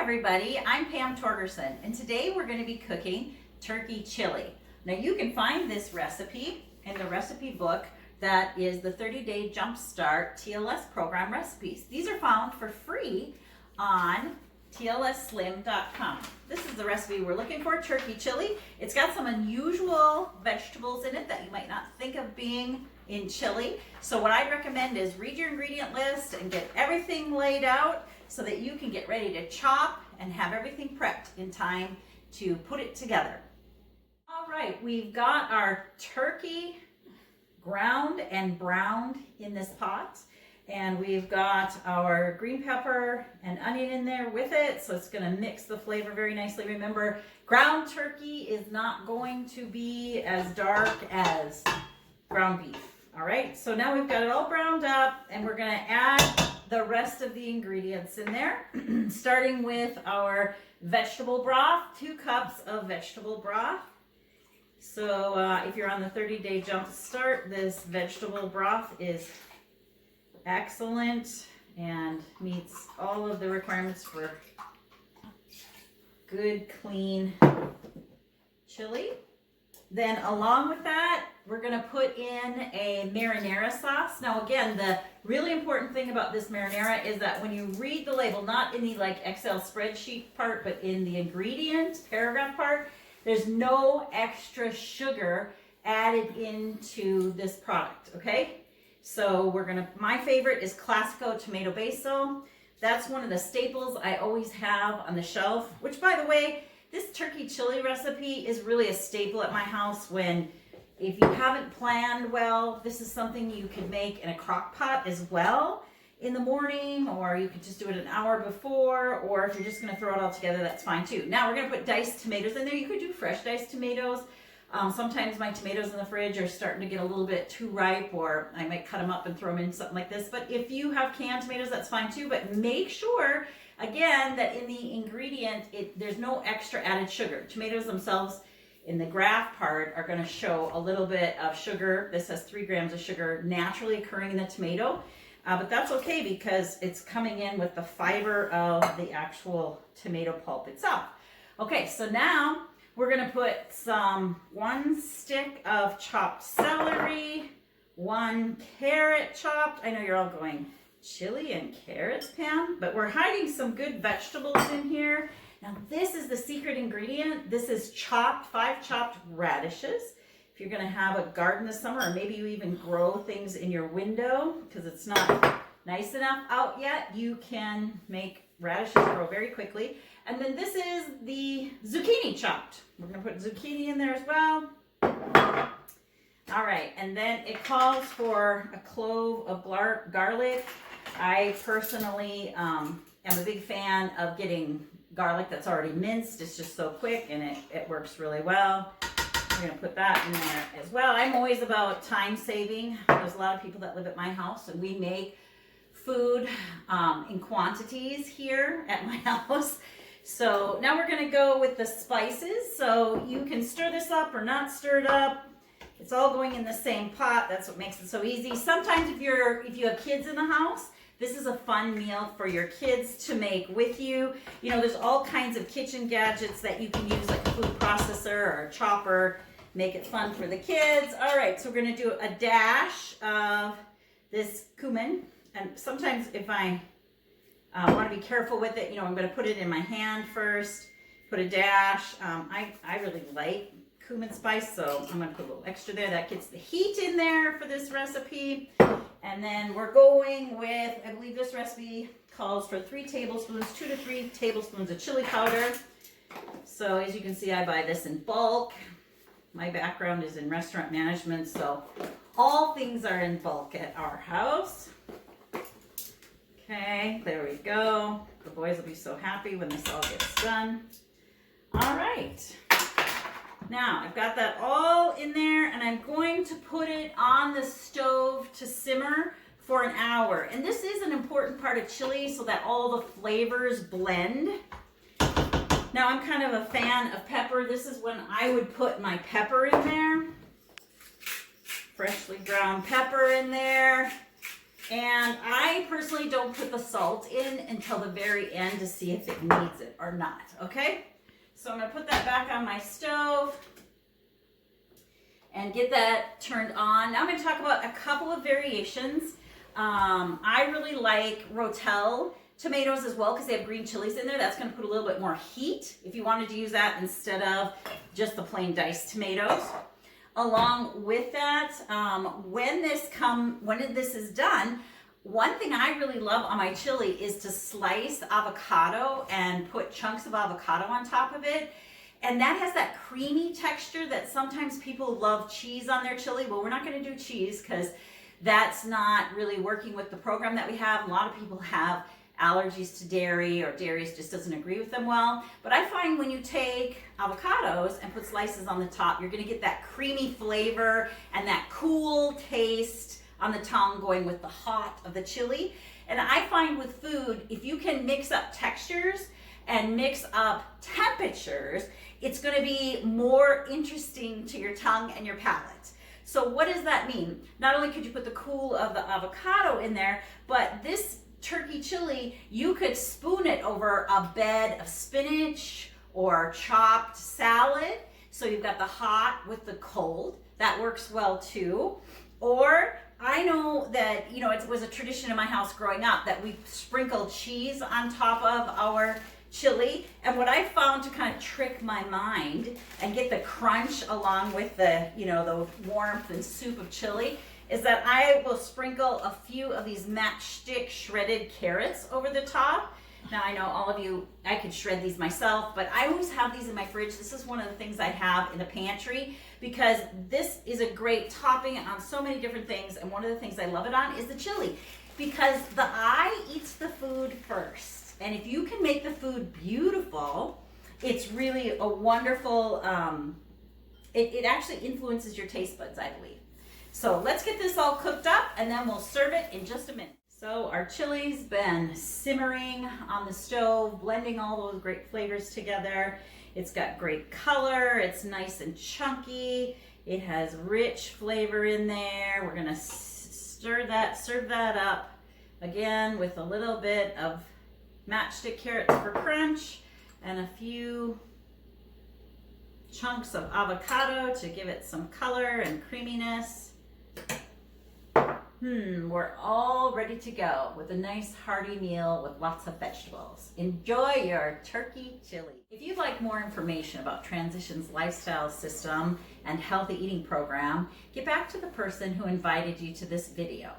everybody, I'm Pam Torgerson, and today we're going to be cooking turkey chili. Now you can find this recipe in the recipe book that is the 30-day Jumpstart TLS Program Recipes. These are found for free on TLSslim.com. This is the recipe we're looking for, turkey chili. It's got some unusual vegetables in it that you might not think of being in chili. So what I'd recommend is read your ingredient list and get everything laid out so that you can get ready to chop and have everything prepped in time to put it together. All right, we've got our turkey ground and browned in this pot, and we've got our green pepper and onion in there with it, so it's going to mix the flavor very nicely. Remember, ground turkey is not going to be as dark as ground beef. All right, so now we've got it all browned up, and we're going to add the rest of the ingredients in there, starting with our vegetable broth, 2 cups of vegetable broth. So if you're on the 30-day jump start, this vegetable broth is excellent and meets all of the requirements for good, clean chili. Then along with that, we're going to put in a marinara sauce. Now again, the really important thing about this marinara is that when you read the label, not in the like Excel spreadsheet part, but in the ingredient paragraph part, there's no extra sugar added into this product, okay? So my favorite is Classico Tomato Basil. That's one of the staples I always have on the shelf, which by the way, this turkey chili recipe is really a staple at my house if you haven't planned well, this is something you could make in a crock pot as well in the morning, or you could just do it an hour before, or if you're just going to throw it all together, that's fine too. Now we're going to put diced tomatoes in there. You could do fresh diced tomatoes. Sometimes my tomatoes in the fridge are starting to get a little bit too ripe, or I might cut them up and throw them in something like this. But if you have canned tomatoes, that's fine too. But make sure, again, that in the ingredient, there's no extra added sugar. Tomatoes themselves in the graph part are going to show a little bit of sugar. This has 3 grams of sugar naturally occurring in the tomato. But that's okay because it's coming in with the fiber of the actual tomato pulp itself. Okay, so now we're going to put 1 stick of chopped celery, 1 carrot chopped. I know you're all going, chili and carrots, Pam? But we're hiding some good vegetables in here. Now this is the secret ingredient. This is 5 chopped radishes. If you're going to have a garden this summer, or maybe you even grow things in your window because it's not nice enough out yet, you can make radishes grow very quickly. And then this is the zucchini chopped. We're going to put zucchini in there as well. All right, and then it calls for a clove of garlic. I personally am a big fan of getting garlic that's already minced. It's just so quick and it works really well. We're going to put that in there as well. I'm always about time saving. There's a lot of people that live at my house, and we make food in quantities here at my house. So now we're going to go with the spices. So you can stir this up or not stir it up. It's all going in the same pot. That's what makes it so easy. Sometimes if you have kids in the house, this is a fun meal for your kids to make with you. You know, there's all kinds of kitchen gadgets that you can use, like a food processor or a chopper. Make it fun for the kids. All right, so we're going to do a dash of this cumin. And sometimes if I want to be careful with it, you know, I'm going to put it in my hand first, put a dash. I really like cumin spice, so I'm going to put a little extra there. That gets the heat in there for this recipe. And then we're going with, I believe this recipe calls for 2 to 3 tablespoons of chili powder. So as you can see, I buy this in bulk. My background is in restaurant management, so all things are in bulk at our house. Okay, there we go. The boys will be so happy when this all gets done. All right. Now, I've got that all in there, and I'm going to put it on the stove to simmer for an hour. And this is an important part of chili so that all the flavors blend. Now, I'm kind of a fan of pepper. This is when I would put my pepper in there. Freshly ground pepper in there. And I personally don't put the salt in until the very end to see if it needs it or not, okay? So I'm gonna put that back on my stove and get that turned on. Now I'm gonna talk about a couple of variations. I really like Rotel tomatoes as well because they have green chilies in there. That's gonna put a little bit more heat if you wanted to use that instead of just the plain diced tomatoes. Along with that, when this is done, one thing I really love on my chili is to slice avocado and put chunks of avocado on top of it. And that has that creamy texture that sometimes people love cheese on their chili. Well, we're not gonna do cheese because that's not really working with the program that we have. A lot of people have allergies to dairy, or dairy just doesn't agree with them well. But I find when you take avocados and put slices on the top, you're gonna get that creamy flavor and that cool taste on the tongue going with the hot of the chili. And I find with food, if you can mix up textures and mix up temperatures, it's gonna be more interesting to your tongue and your palate. So what does that mean? Not only could you put the cool of the avocado in there, but this turkey chili, you could spoon it over a bed of spinach or chopped salad. So you've got the hot with the cold. That works well too. Or I know that, you know, it was a tradition in my house growing up that we sprinkle cheese on top of our chili. And what I found to kind of trick my mind and get the crunch along with the, you know, the warmth and soup of chili is that I will sprinkle a few of these matchstick shredded carrots over the top. Now I know all of you, I could shred these myself, but I always have these in my fridge. This is one of the things I have in the pantry because this is a great topping on so many different things. And one of the things I love it on is the chili because the eye eats the food first. And if you can make the food beautiful, it's really a wonderful, it actually influences your taste buds, I believe. So let's get this all cooked up and then we'll serve it in just a minute. So our chili's been simmering on the stove, blending all those great flavors together. It's got great color, it's nice and chunky, it has rich flavor in there. We're gonna serve that up again with a little bit of matchstick carrots for crunch and a few chunks of avocado to give it some color and creaminess. We're all ready to go with a nice hearty meal with lots of vegetables. Enjoy your turkey chili. If you'd like more information about Transition's lifestyle system and healthy eating program, get back to the person who invited you to this video.